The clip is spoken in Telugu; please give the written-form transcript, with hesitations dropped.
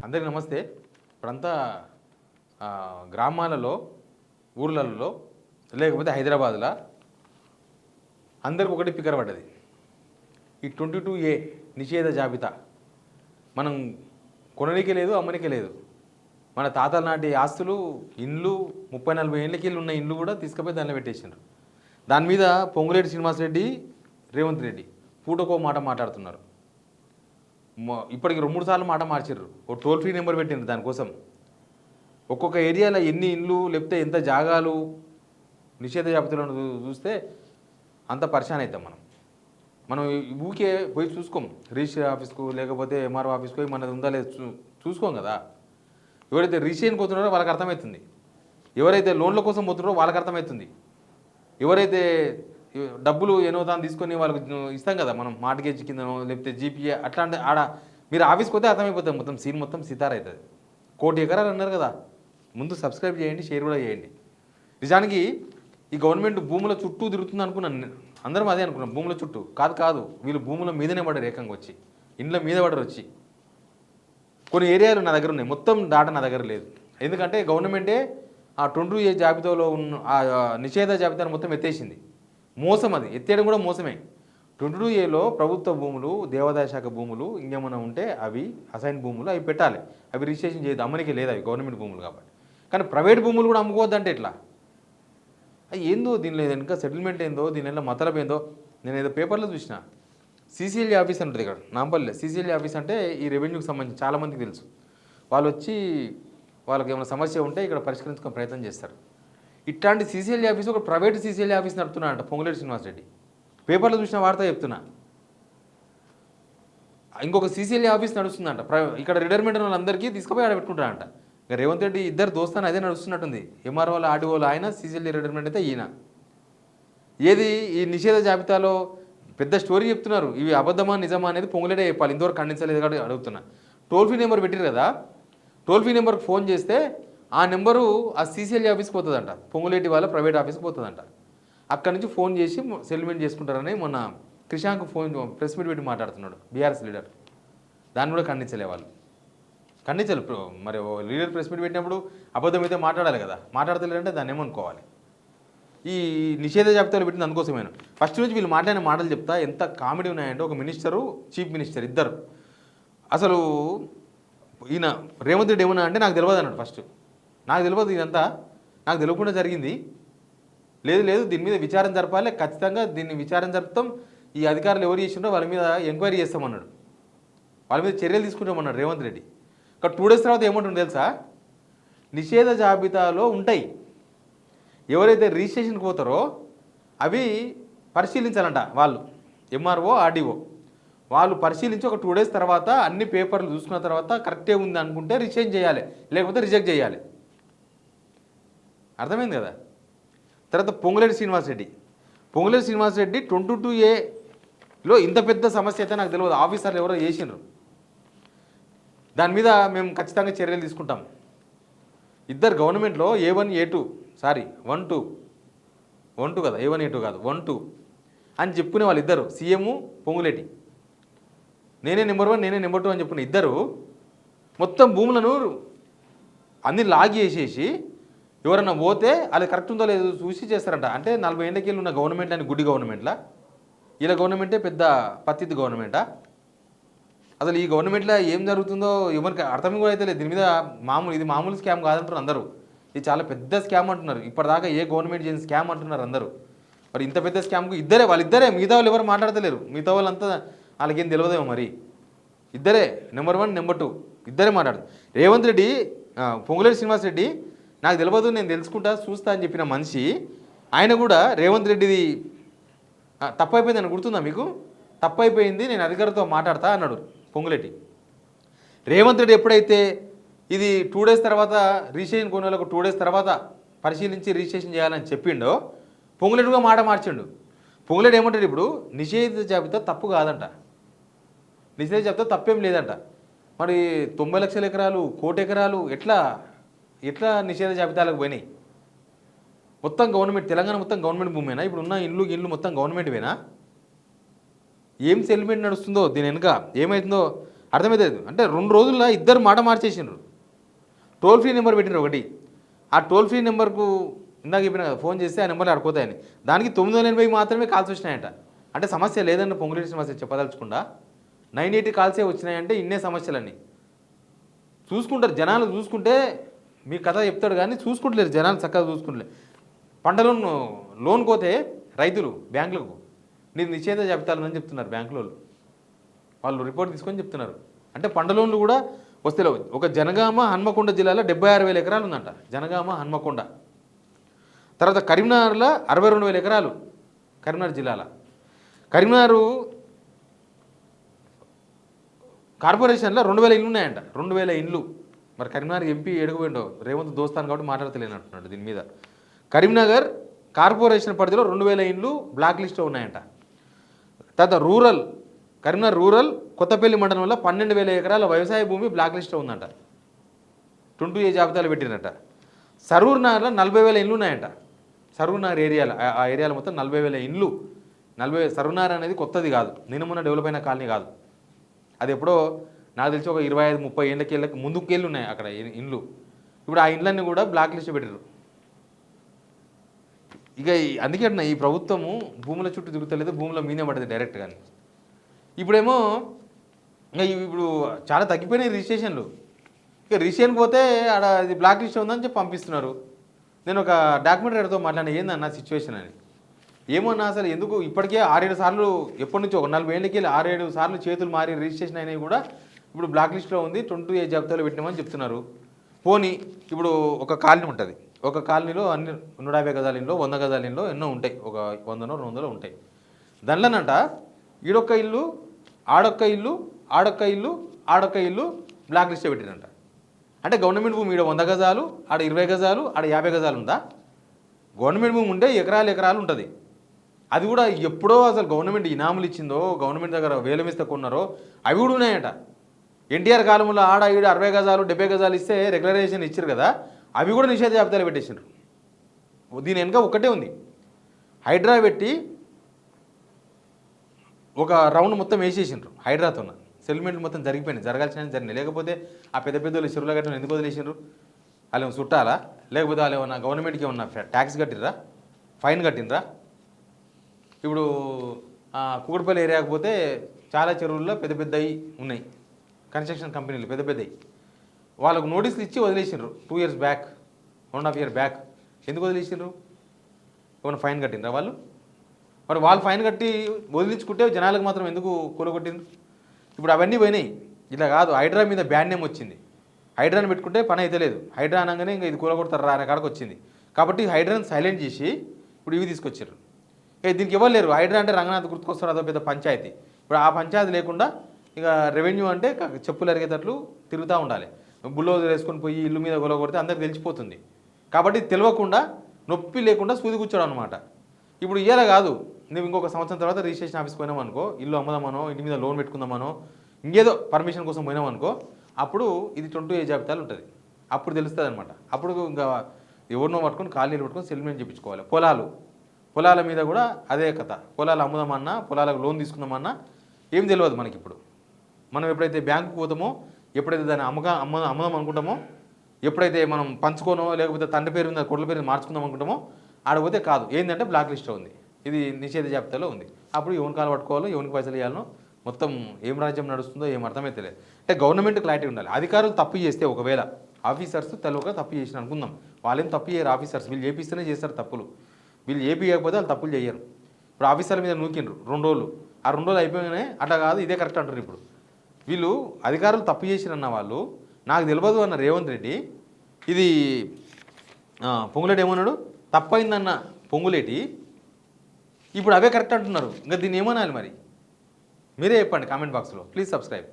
అందరికీ నమస్తే. ఇప్పుడంతా గ్రామాలలో, ఊర్లలో లేకపోతే హైదరాబాద్లో అందరికి ఒకటి పికర్ పడ్డది. ఈ 22A నిషేధ జాబితా మనం కొనడానికి లేదు, అమ్మనికి లేదు. మన తాతల నాటి ఆస్తులు, ఇండ్లు 30-40 ఏళ్ళకి ఉన్న ఇండ్లు కూడా తీసుకుపోయి దానిలో పెట్టేసినారు. దాని మీద పొంగులేటి శ్రీనివాసరెడ్డి, రేవంత్ రెడ్డి పూటకో మాట మాట్లాడుతున్నారు. ఇప్పటికి 2-3 సార్లు మాట మార్చారు. ఓ టోల్ ఫ్రీ నెంబర్ పెట్టిండ్రు దానికోసం. ఒక్కొక్క ఏరియాలో ఎన్ని ఇండ్లు లేకపోతే ఎంత జాగాలు నిషేధ జాబితాలో చూస్తే అంత పరిశాన్ అవుతాం. మనం ఊకే పోయి చూసుకోం. రిజిస్టర్ ఆఫీస్కు లేకపోతే ఎంఆర్ఓ ఆఫీస్కు పోయి మనది ఉందా లేదు చూసుకోం కదా. ఎవరైతే రిజిస్ట్రేషన్కి పోతున్నారో వాళ్ళకి అర్థమవుతుంది, ఎవరైతే లోన్ల కోసం పోతున్నారో వాళ్ళకి అర్థమవుతుంది, ఎవరైతే డబ్బులు దాన్ని తీసుకొని వాళ్ళకి ఇస్తాం కదా మనం మార్ట్గేజ్ కింద లేకపోతే జీపీఏ అట్లాంటి ఆడ మీరు ఆఫీస్కి పోతే అర్థమైపోతుంది. మొత్తం సీన్ మొత్తం సితార్ అవుతుంది. 1 కోటి ఎకరాలు అన్నారు కదా. ముందు సబ్స్క్రైబ్ చేయండి, షేర్ కూడా చేయండి. నిజానికి ఈ గవర్నమెంట్ భూముల చుట్టూ తిరుగుతుంది అనుకున్నాను. అందరం అదే అనుకున్నాం, భూముల చుట్టూ. కాదు, వీళ్ళు భూముల మీదనే పడ్డారు. ఏకంగా వచ్చి ఇండ్ల మీద పడరు. వచ్చి కొన్ని ఏరియాలు నా దగ్గర ఉన్నాయి, మొత్తం డాటా నా దగ్గర లేదు. ఎందుకంటే గవర్నమెంటే ఆ 22A జాబితాలో ఉన్న ఆ నిషేధ జాబితాను మొత్తం ఎత్తేసింది. మోసం, అది ఎత్తేయడం కూడా మోసమే. 22Aలో ప్రభుత్వ భూములు, దేవాదాయ శాఖ భూములు ఇంకేమైనా ఉంటే అవి అసైన్ భూములు, అవి పెట్టాలి. అవి రిజిస్ట్రేషన్ చేయదు, అమ్మనికి లేదు, అవి గవర్నమెంట్ భూములు కాబట్టి. కానీ ప్రైవేట్ భూములు కూడా అమ్ముకోవద్దంటే ఎట్లా? అది ఏందో, దీనిలో ఇంకా సెటిల్మెంట్ ఏందో, దీనిలో మతలబ్ ఏందో. నేను ఏదో పేపర్లో చూసిన, CCLA ఆఫీస్ ఉంటుంది ఇక్కడ నాంపల్లిలో. CCLA ఆఫీస్ అంటే ఈ రెవెన్యూకి సంబంధించి చాలామందికి తెలుసు. వాళ్ళు వచ్చి వాళ్ళకి ఏమైనా సమస్య ఉంటే ఇక్కడ పరిష్కరించుకునే ప్రయత్నం చేస్తారు. ఇట్లాంటి CCLA ఆఫీస్ ఒక ప్రైవేట్ CCLA ఆఫీస్ నడుపుతున్నాడంట పొంగులేటి శ్రీనివాసరెడ్డి. పేపర్లో చూసిన వార్త చెప్తున్నా. ఇంకొక CCLA ఆఫీస్ నడుస్తుందంట ఇక్కడ రిటైర్మెంట్ వాళ్ళందరికీ తీసుకుపోయి ఆడ పెట్టుకుంటారంట. ఇక రేవంత్ రెడ్డి ఇద్దరు దోస్తాను అదే నడుస్తున్నట్టుంది. ఎంఆర్ఓల ఆర్డీఓలు ఆయన, CCLA రిటైర్మెంట్ అయితే ఈయన. ఏది ఈ నిషేధ జాబితాలో పెద్ద స్టోరీ చెప్తున్నారు. ఇవి అబద్ధమా నిజమా అనేది పొంగులేటే చెప్పాలి. ఇంతవరకు ఖండించలేదు కాబట్టి అడుగుతున్నా. టోల్ ఫ్రీ నెంబర్ పెట్టారు కదా, టోల్ ఫ్రీ నెంబర్కి ఫోన్ చేస్తే ఆ నెంబరు ఆ CCLA ఆఫీస్కి పోతుందంట, పొంగులేటి వాళ్ళ ప్రైవేట్ ఆఫీస్కి పోతుందంట. అక్కడి నుంచి ఫోన్ చేసి సెటిల్మెంట్ చేసుకుంటారని మొన్న క్రిషాంక్ ఫోన్ ప్రెస్ మీట్ పెట్టి మాట్లాడుతున్నాడు బీఆర్ఎస్ లీడర్. దాన్ని కూడా ఖండించలే వాళ్ళు. ఖండించాలి. మరి లీడర్ ప్రెస్ మీట్ పెట్టినప్పుడు అబద్ధం అయితే మాట్లాడాలి కదా. మాట్లాడతలేదంటే దాన్ని ఏమనుకోవాలి? ఈ నిషేధ జాబితాలో పెట్టింది అందుకోసమేను. ఫస్ట్ నుంచి వీళ్ళు మాట్లాడిన మాటలు చెప్తా ఎంత కామెడీ ఉన్నాయంటే, ఒక మినిస్టరు, చీఫ్ మినిస్టర్ ఇద్దరు. అసలు ఈయన రేవంత్ రెడ్డి ఏమన్నా అంటే నాకు తెలియదు అన్నాడు. ఫస్ట్ నాకు తెలియదు, ఇదంతా నాకు తెలియకుండా జరిగింది, లేదు దీని మీద విచారణ జరపాలి, ఖచ్చితంగా దీన్ని విచారణ జరుపుతాం, ఈ అధికారులు ఎవరు చేసిండో వాళ్ళ మీద ఎంక్వైరీ చేస్తామన్నాడు, వాళ్ళ మీద చర్యలు తీసుకుంటామన్నాడు రేవంత్ రెడ్డి. ఒక 2 డేస్ తర్వాత ఏమంటుంది తెలుసా? నిషేధ జాబితాలో ఉంటాయి, ఎవరైతే రిజిస్ట్రేషన్కి పోతారో అవి పరిశీలించాలంట వాళ్ళు, ఎంఆర్ఓ ఆర్డీఓ వాళ్ళు పరిశీలించి ఒక 2 డేస్ తర్వాత అన్ని పేపర్లు చూసుకున్న తర్వాత కరెక్టే ఉంది అనుకుంటే రిజిస్ట్రేషన్ చేయాలి, లేకపోతే రిజెక్ట్ చేయాలి. అర్థమైంది కదా. తర్వాత పొంగులేటి శ్రీనివాసరెడ్డి 22Aలో ఇంత పెద్ద సమస్య అయితే నాకు తెలియదు, ఆఫీసర్లు ఎవరో చేసినారు, దాని మీద మేము ఖచ్చితంగా చర్యలు తీసుకుంటాం. ఇద్దరు గవర్నమెంట్లో A1 A2 సారీ 1-2 కదా, A1 A2 కాదు 1-2 అని చెప్పుకునే వాళ్ళు ఇద్దరు, సీఎం పొంగులేటి. నేనే నెంబర్ 1 నేనే నెంబర్ 2 అని చెప్పుకునే ఇద్దరు మొత్తం భూములను అన్ని లాగి వేసేసి ఎవరన్నా పోతే అది కరెక్ట్ ఉందో లేదో చూసి చేస్తారంట. అంటే 40 ఏళ్ళకి ఉన్న గవర్నమెంట్ అని గుడ్డి గవర్నమెంట్లా? ఇలా గవర్నమెంటే పెద్ద పత్తిది గవర్నమెంటా? అసలు ఈ గవర్నమెంట్లో ఏం జరుగుతుందో ఎవరికి అర్థం కూడా అయితే లేదు. దీని మీద ఇది మామూలు స్కామ్ కాదంటారు అందరూ, ఇది చాలా పెద్ద స్కామ్ అంటున్నారు. ఇప్పటిదాకా ఏ గవర్నమెంట్ చేసిన స్కామ్ అంటున్నారు అందరూ. మరి ఇంత పెద్ద స్కామ్కు వాళ్ళిద్దరే, మిగతా వాళ్ళు ఎవరు మాట్లాడతలేరు. మిగతా వాళ్ళంతా వాళ్ళకేం తెలియదేమో. మరి ఇద్దరే, నెంబర్ 1 నెంబర్ 2 ఇద్దరే మాట్లాడుతారు. రేవంత్ రెడ్డి, పొంగులేటి శ్రీనివాసరెడ్డి నాకు తెలియదు నేను తెలుసుకుంటా చూస్తా అని చెప్పిన మనిషి, ఆయన కూడా రేవంత్ రెడ్డిది తప్పు అయిపోయింది అని గుర్తుందా మీకు? తప్పు అయిపోయింది, నేను అధికారితో మాట్లాడతా అన్నాడు పొంగులేటి. రేవంత్ రెడ్డి ఎప్పుడైతే ఇది 2 డేస్ తర్వాత రిజిస్ట్రేషన్ కొనే వాళ్ళకు 2 డేస్ తర్వాత పరిశీలించి రిజిస్ట్రేషన్ చేయాలని చెప్పిండో, పొంగులేటి కూడా మాట మార్చిండు. పొంగులేటి ఏమంటాడు ఇప్పుడు, నిషేధ జాబితా తప్పు కాదంట, నిషేధ జాబితా తప్పేం లేదంట. మరి 90 లక్షల ఎకరాలు, 1 కోటి ఎకరాలు ఎట్లా నిషేధ జాబితాలకు పోయినాయి? మొత్తం గవర్నమెంట్, తెలంగాణ మొత్తం గవర్నమెంట్ భూమేనా? ఇప్పుడు ఉన్న ఇల్లు మొత్తం గవర్నమెంట్వేనా? ఏం సెటిల్మెంట్ నడుస్తుందో దీని వెనుక ఏమవుతుందో అర్థమవుతుంది. అంటే 2 రోజుల్లో ఇద్దరు మాట మార్చేసిండ్రు. టోల్ ఫ్రీ నెంబర్ పెట్టినారు ఒకటి. ఆ టోల్ ఫ్రీ నెంబర్కు ఇందాక చెప్పిన కదా, ఫోన్ చేస్తే ఆ నెంబర్లు అడుగుతాయని. దానికి 980 మాత్రమే కాల్స్ వచ్చినాయంట. అంటే సమస్య లేదన్న పొంగులేటి సమస్య చెప్పదలుచుకుండా 980 కాల్సే వచ్చినాయంటే ఇన్నే సమస్యలన్నీ చూసుకుంటారు జనాలు. చూసుకుంటే మీ కథ చెప్తాడు కానీ చూసుకుంటలేరు జనాలు, చక్కగా చూసుకుంటలేరు. పంట లోన్ పోతే రైతులు బ్యాంకులకు నీకు నిషేధ జాబితాలు అని చెప్తున్నారు బ్యాంకులో వాళ్ళు రిపోర్ట్ తీసుకొని చెప్తున్నారు. అంటే పంట లోన్లు కూడా వస్తలేవు. ఒక జనగామ హన్మకొండ జిల్లాలో 76,000 ఎకరాలు ఉందంట. జనగామ హన్మకొండ. తర్వాత కరీంనగర్లో 62,000 ఎకరాలు కరీంనగర్ జిల్లాలో. కరీంనగర్ కార్పొరేషన్లో 2,000 ఇళ్ళు ఉన్నాయంట. 2,000 ఇండ్లు. మరి కరీంనగర్ ఎంపీ ఎడుగుపోయిండో రేవంత్ దోస్తాను కాబట్టి మాట్లాడతలేనంటున్నాడు దీని మీద. కరీంనగర్ కార్పొరేషన్ పరిధిలో 2,000 ఇండ్లు బ్లాక్ లిస్ట్లో ఉన్నాయంట. తర్వాత రూరల్ కరీంనగర్ రూరల్ కొత్తపల్లి మండలంలో 12,000 ఎకరాల వ్యవసాయ భూమి బ్లాక్ లిస్ట్లో ఉందంట. 22A జాబితాలు పెట్టినట్ట. సరూర్ నగర్లో 40,000 ఇండ్లు ఉన్నాయంట. సరూర్ నగర్ ఏరియాలో ఆ ఏరియాలో మొత్తం 40,000 ఇండ్లు. సరూర్ నగర్ అనేది కొత్తది కాదు, నిన్న డెవలప్ అయిన కాలనీ కాదు. అది ఎప్పుడో నాకు తెలిసి ఒక 25-30 ఏళ్ళకి ముందుకెళ్ళి ఉన్నాయి అక్కడ ఇండ్లు. ఇప్పుడు ఆ ఇండ్లన్నీ కూడా బ్లాక్ లిస్ట్ పెట్టారు. ఇక అందుకే అంటున్నా, ఈ ప్రభుత్వము భూముల చుట్టూ తిరుగుతలేదు, భూముల మీనే పడ్డది డైరెక్ట్. కానీ ఇప్పుడేమో ఇప్పుడు చాలా తగ్గిపోయినాయి రిజిస్ట్రేషన్లు. ఇక రిజిస్ట్రేషన్కి పోతే ఆడ ఇది బ్లాక్ లిస్ట్ ఉందని చెప్పి పంపిస్తున్నారు. నేను ఒక డాక్యుమెంటరీతో మాట్లాడిన ఏందన్న సిచ్యువేషన్ అని. ఏమన్నా అసలు ఎందుకు ఇప్పటికే 6-7 సార్లు, ఎప్పటి నుంచో ఒక 40 ఏళ్ళకి 6-7 సార్లు చేతులు మారి రిజిస్ట్రేషన్ అయినవి కూడా ఇప్పుడు బ్లాక్ లిస్ట్లో ఉంది, 22A జాబితాలో పెట్టినామని చెప్తున్నారు. పోనీ ఇప్పుడు ఒక కాలనీ ఉంటుంది, ఒక కాలనీలో అన్ని 150 గజాల ఇంట్లో 100 గజాల ఇంట్లో ఎన్నో ఉంటాయి, ఒక 100-200 ఉంటాయి. దానిలోనంట ఈడొక్క ఇల్లు, ఆడొక్క ఇల్లు, ఆడొక్క ఇల్లు, ఆడొక్క ఇల్లు బ్లాక్ లిస్టే పెట్టినంట. అంటే గవర్నమెంట్ భూమి ఈడ 100 గజాలు, ఆడ 20 గజాలు, ఆడ 50 గజాలు ఉందా? గవర్నమెంట్ భూమి ఉంటే ఎకరాలు ఉంటుంది. అది కూడా ఎప్పుడో అసలు గవర్నమెంట్ ఇనాములు ఇచ్చిందో, గవర్నమెంట్ దగ్గర వేలమిస్తే కొన్నారో అవి కూడా ఉన్నాయంట. ఎన్టీఆర్ కాలంలో ఆడ ఈడ 60 గజాలు 70 గజాలు ఇస్తే రెగ్యులరైజేషన్ ఇచ్చారు కదా, అవి కూడా నిషేధ జాబితాలు పెట్టేసిండ్రు. దీని వెనుక ఒకటే ఉంది, హైడ్రా పెట్టి ఒక రౌండ్ మొత్తం వేసేసిండ్రు. హైడ్రాతో సెటిల్మెంట్ మొత్తం జరిగిపోయినాయి, జరిగినాయి. లేకపోతే ఆ పెద్ద వాళ్ళు చెరువుల గట్టని ఎందుకు వదిలేసిండ్రు? వాళ్ళు ఏమైనా చుట్టాలా? లేకపోతే వాళ్ళు ఏమన్నా గవర్నమెంట్కి ఏమన్నా ట్యాక్స్ కట్టిర్రా, ఫైన్ కట్టినరా? ఇప్పుడు కూకట్పల్లి ఏరియాకి పోతే చాలా చెరువుల్లో పెద్దవి ఉన్నాయి, కన్స్ట్రక్షన్ కంపెనీలు పెద్దవి. వాళ్ళకు నోటీసులు ఇచ్చి వదిలేసిండ్రు 2 years బ్యాక్, 1.5 year బ్యాక్. ఎందుకు వదిలేసిండ్రు? ఏమన్నా ఫైన్ కట్టినరా వాళ్ళు? మరి వాళ్ళు ఫైన్ కట్టి వదిలించుకుంటే జనాలకు మాత్రం ఎందుకు కూలగొట్టిండ్రు? ఇప్పుడు అవన్నీ పోయినాయి. ఇలా కాదు, హైడ్రా మీద బ్యాన్ నేమ్ వచ్చింది. హైడ్రాని పెట్టుకుంటే పని అయితే లేదు, హైడ్రా అనగానే ఇంకా ఇది కూలగొడతారా అనే కాడికి వచ్చింది. కాబట్టి హైడ్రాని సైలెంట్ చేసి ఇప్పుడు ఇవి తీసుకొచ్చారు. దీనికి ఇవ్వలేరు. హైడ్రా అంటే రంగనాథ్ గుర్తుకొస్తారు, అదో పెద్ద పంచాయతీ. ఇప్పుడు ఆ పంచాయతీ లేకుండా ఇక రెవెన్యూ అంటే చెప్పులు అరిగేటట్లు తిరుగుతూ ఉండాలి. బుల్లోజర్ వేసుకొని పోయి ఇల్లు మీద గొలగొడితే అందరికి తెలిసిపోతుంది. కాబట్టి తెలియకుండా నొప్పి లేకుండా సూది కూర్చోడం అనమాట. ఇప్పుడు ఇయ్యాల కాదు, నువ్వు ఇంకొక సంవత్సరం తర్వాత రిజిస్ట్రేషన్ ఆఫీస్కి పోయినావు అనుకో, ఇల్లు అమ్ముదామనో ఇంటి మీద లోన్ పెట్టుకుందామనో ఇంకేదో పర్మిషన్ కోసం పోయినావు అనుకో, అప్పుడు ఇది 22A జాబితాలు ఉంటుంది. అప్పుడు తెలుస్తుంది అనమాట. అప్పుడు ఇంకా ఎవరినో పట్టుకొని కాలనీలు పట్టుకొని సెటిల్మెంట్ చేయించుకోవాలి. పొలాల మీద కూడా అదే కథ. పొలాలు అమ్ముదామన్నా, పొలాలకు లోన్ తీసుకుందామన్నా ఏం తెలియదు మనకి. ఇప్పుడు మనం ఎప్పుడైతే బ్యాంకుకు పోతామో, ఎప్పుడైతే దాన్ని అమ్ముదాం అనుకుంటామో, ఎప్పుడైతే మనం పంచుకోనో లేకపోతే తండ్రి పేరు మీద కొట్ల పేరు మార్చుకుందాం అనుకుంటామో, ఆడపోతే కాదు, ఏంటంటే బ్లాక్ లిస్ట్లో ఉంది, ఇది నిషేధ జాబితాలో ఉంది. అప్పుడు ఎవరికి కాలు పట్టుకోవాలో, ఎవరికి పైసలు ఇవ్వాలనో, మొత్తం ఏం రాజ్యం నడుస్తుందో ఏం అర్థమైతే లేదు. అంటే గవర్నమెంట్ క్లారిటీ ఉండాలి. అధికారులు తప్పు చేస్తే, ఒకవేళ ఆఫీసర్స్ తెలియక తప్పు చేసిన అనుకుందాం, వాళ్ళేం తప్పు చేయరు. ఆఫీసర్స్ వీళ్ళు చేపిస్తేనే చేస్తారు తప్పులు, వీళ్ళు చేయకపోతే వాళ్ళు తప్పులు చేయరు. ఇప్పుడు ఆఫీసర్ల మీద నూకిండ్రు 2 రోజులు, ఆ 2 రోజులు అయిపోయినాయి, అట్లా కాదు ఇదే కరెక్ట్ అంటారు. ఇప్పుడు వీళ్ళు అధికారులు తప్పు చేసిరన్న వాళ్ళు, నాకు తెలియదు అన్న రేవంత్ రెడ్డి, ఇది పొంగులేటి ఏమన్నాడు, తప్పైందన్న పొంగులేటి, ఇప్పుడు అవే కరెక్ట్ అంటున్నారు. ఇంకా దీన్ని ఏమనాలి మరి? మీరే చెప్పండి కామెంట్ బాక్స్లో. Please subscribe.